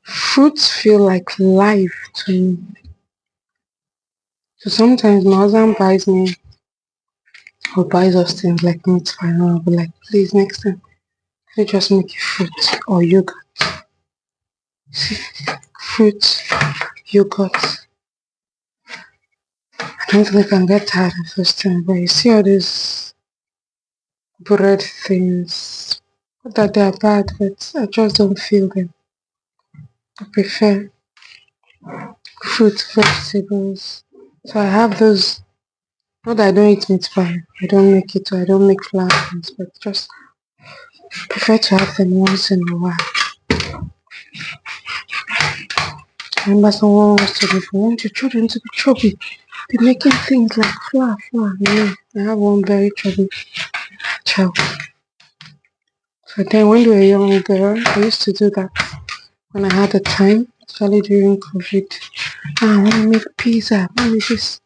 Fruits feel like life to me. So sometimes my husband buys me or buys us things like meat pie and I'll be like, please next time, can you just make it fruit or yogurt? Fruit, yogurt. I don't think I can get tired of those things, but you see all these bread things, not that they are bad, but I just don't feel them. I prefer fruit, vegetables. So I have those. Not that I don't eat meat pie. I don't make it or I don't make flour things, but just prefer to have them once in a while. I remember someone once told me, if you want your children to be chubby, be making things like flour. No, I have one very chubby child. So then when they were young girl, I used to do that when I had the time, especially during COVID. I want to make pizza, I want to make this.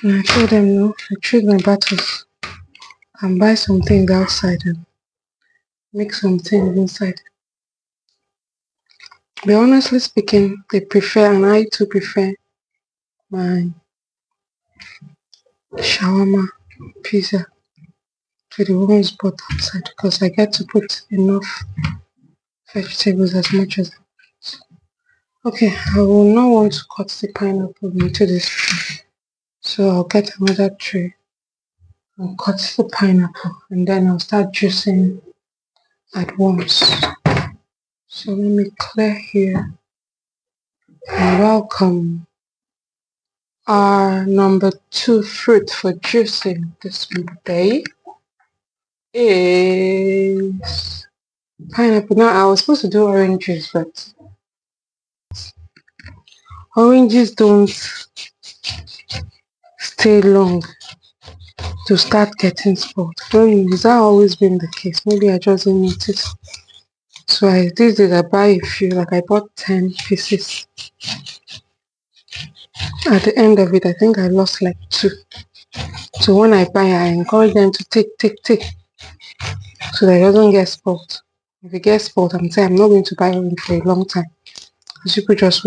And I told them no, I choose my battles and buy some things outside and make some things inside. But honestly speaking, they prefer and I too prefer my shawarma pizza to the ones bought outside because I get to put enough vegetables as much as. Okay, I will not want to cut the pineapple into this tray. So I'll get another tray and cut the pineapple and then I'll start juicing at once. So let me clear here and welcome our number 2 fruit for juicing this day is pineapple. Now I was supposed to do oranges, but oranges don't stay long to start getting spoiled. Has that always been the case? Maybe I just didn't notice. So these days I buy a few, like I bought 10 pieces. At the end of it, I think I lost like 2. So when I buy, I encourage them to take, so that it doesn't get spoiled. If it gets spoiled, I'm saying I'm not going to buy orange for a long time. Because people just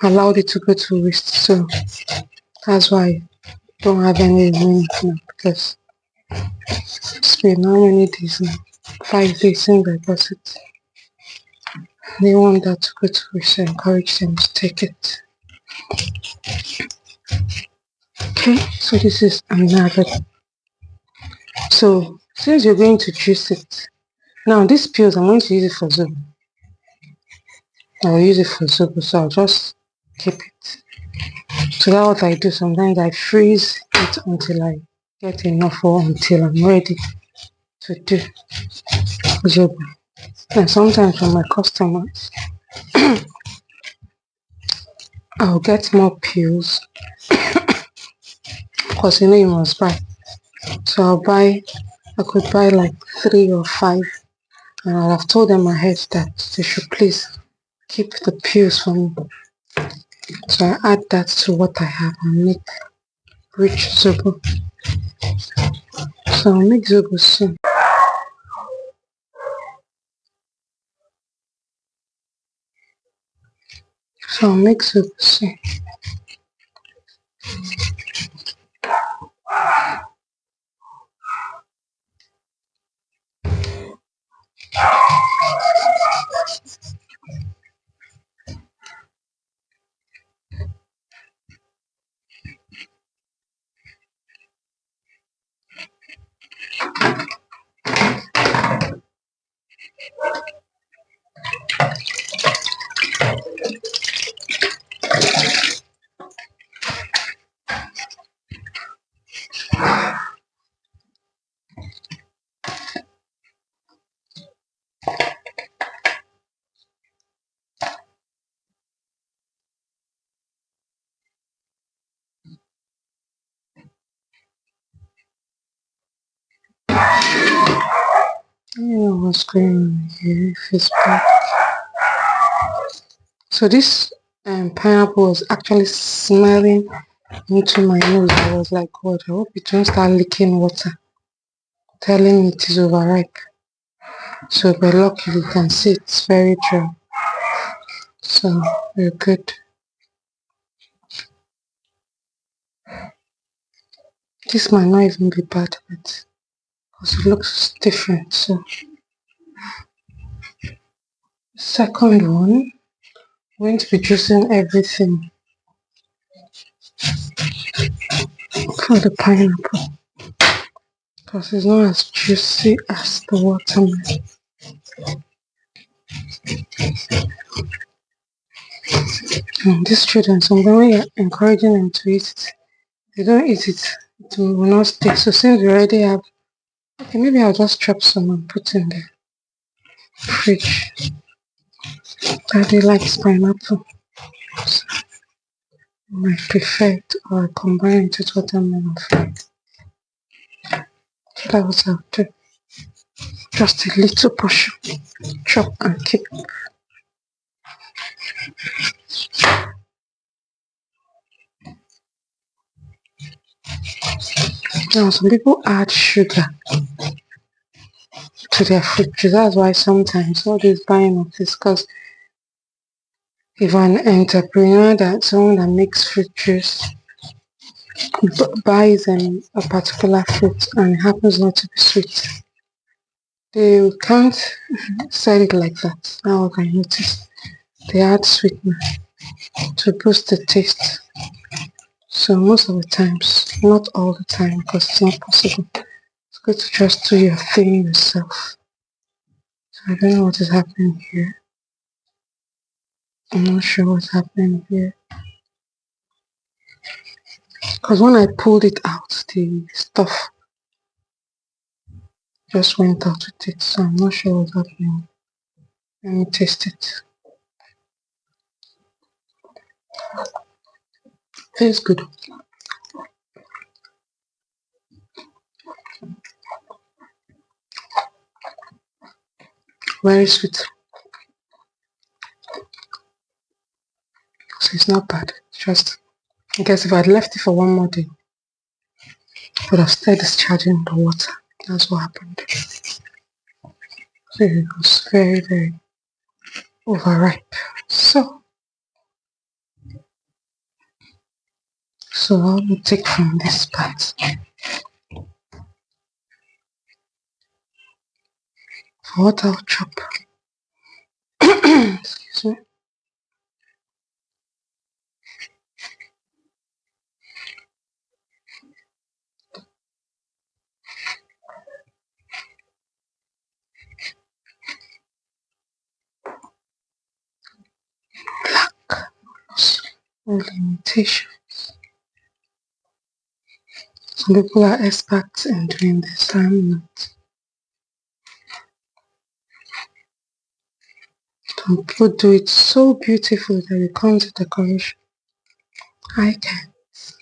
allowed it to go to waste. So that's why I don't have any remaining now because it's been how many days now? 5 days since I bought it. They want that to go to waste, so I encourage them to take it. Okay, so this is another. So since you're going to juice it, now these peels I'm going to use it for zobo. I'll use it for zobo, so I'll just keep it. So that's what I do. Sometimes I freeze it until I get enough or until I'm ready to do zobo. And sometimes for my customers, I'll get more peels because you must buy. So I could buy like 3 or 5 and I'll have told them ahead that they should please keep the peels for me. So I add that to what I have and make rich zobo. So I'll make zobo soon. So I'll make zobo soon. I don't know what's going on here. If it's bad. So this pineapple was actually smelling into my nose. I was like, God, I hope it won't start leaking water, telling me it is overripe. So, but luckily you can see it's very dry. So we're good. This might not even be bad, but because it looks different. So second one, I'm going to be juicing everything for the pineapple because it's not as juicy as the watermelon. And these children, so when you're encouraging them to eat it, they don't eat it, it will not stay. So since we already have, okay, maybe I'll just chop some and put in the fridge. Daddy likes pineapple. So I might prefer it or combine it with watermelon. So that was I'll do. Just a little portion. Chop and keep. Now some people add sugar to their fruit juice. That's why sometimes all this buying of this, because if an entrepreneur, that someone that makes fruit juice buys a particular fruit and it happens not to be sweet, they can't sell it like that. Now I notice they add sweetener to boost the taste. So most of the times, not all the time because it's not possible. It's good to just do your thing yourself. So I don't know what is happening here. I'm not sure what's happening here. Because when I pulled it out, the stuff just went out with it. So I'm not sure what's happening. Let me taste it. Tastes good. Very sweet. So it's not bad. It's just, I guess if I'd left it for one more day, I would have started discharging the water. That's what happened. So it was very, very overripe. So I will take from this part. For what I'll chop. Excuse me. No limitation. Some people are experts in doing this. I'm not. Some people do it so beautifully that it becomes a decoration. I can't.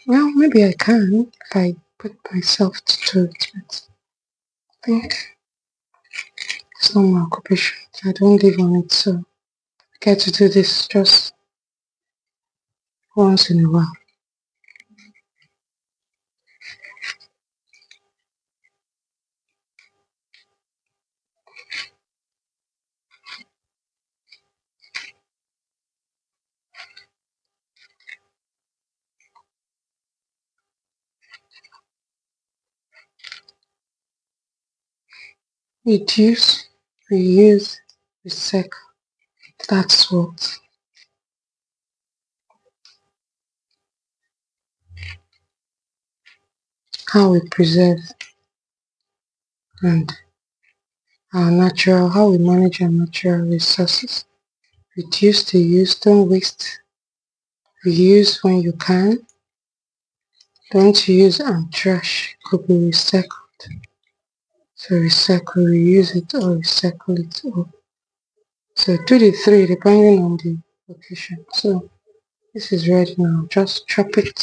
Well, maybe I can if I put myself to do it, but I think it's not my occupation. I don't live on it, so I get to do this just once in a while. Reduce, reuse, recycle. That's what how we preserve and how we manage our natural resources. Reduce the use, don't waste. Reuse when you can. Don't use and trash. Could be recycled. So recycle, reuse it or recycle it. So do the three depending on the location. So this is ready now. Just chop it.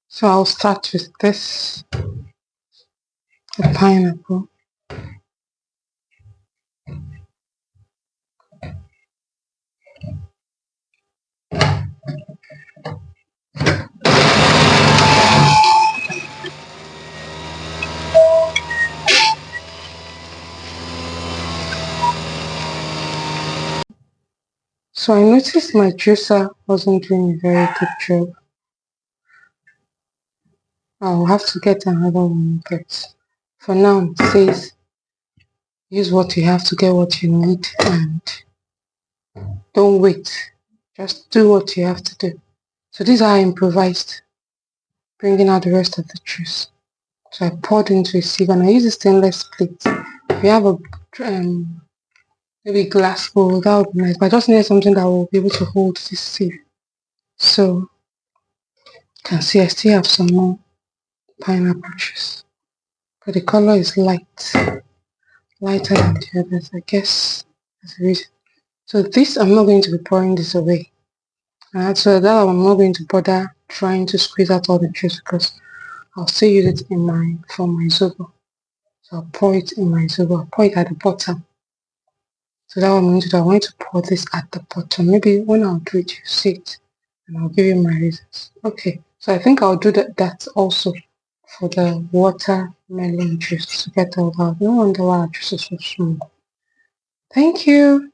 So I'll start with this. the pineapple. So I noticed my juicer wasn't doing a very good job. I'll have to get another one, but for now it says use what you have to get what you need and don't wait. Just do what you have to do. So this is how I improvised, bringing out the rest of the juice. So I poured into a sieve and I use a stainless plate. If you have a maybe glass bowl, that would be nice. But I just needed something that will be able to hold this sieve. So you can see I still have some more pineapple juice. But the color is lighter than the others, I guess that's the reason. So this, I'm not going to be pouring this away. So that I'm not going to bother trying to squeeze out all the juice because I'll still use it for my zobo. So I'll pour it in my zobo. I'll pour it at the bottom. So that what I'm going to do. I'm going to pour this at the bottom. Maybe when I'll do it, you see it. And I'll give you my reasons. Okay. So I think I'll do that also for the watermelon juice to get all out. No wonder why our juice is so small. Thank you.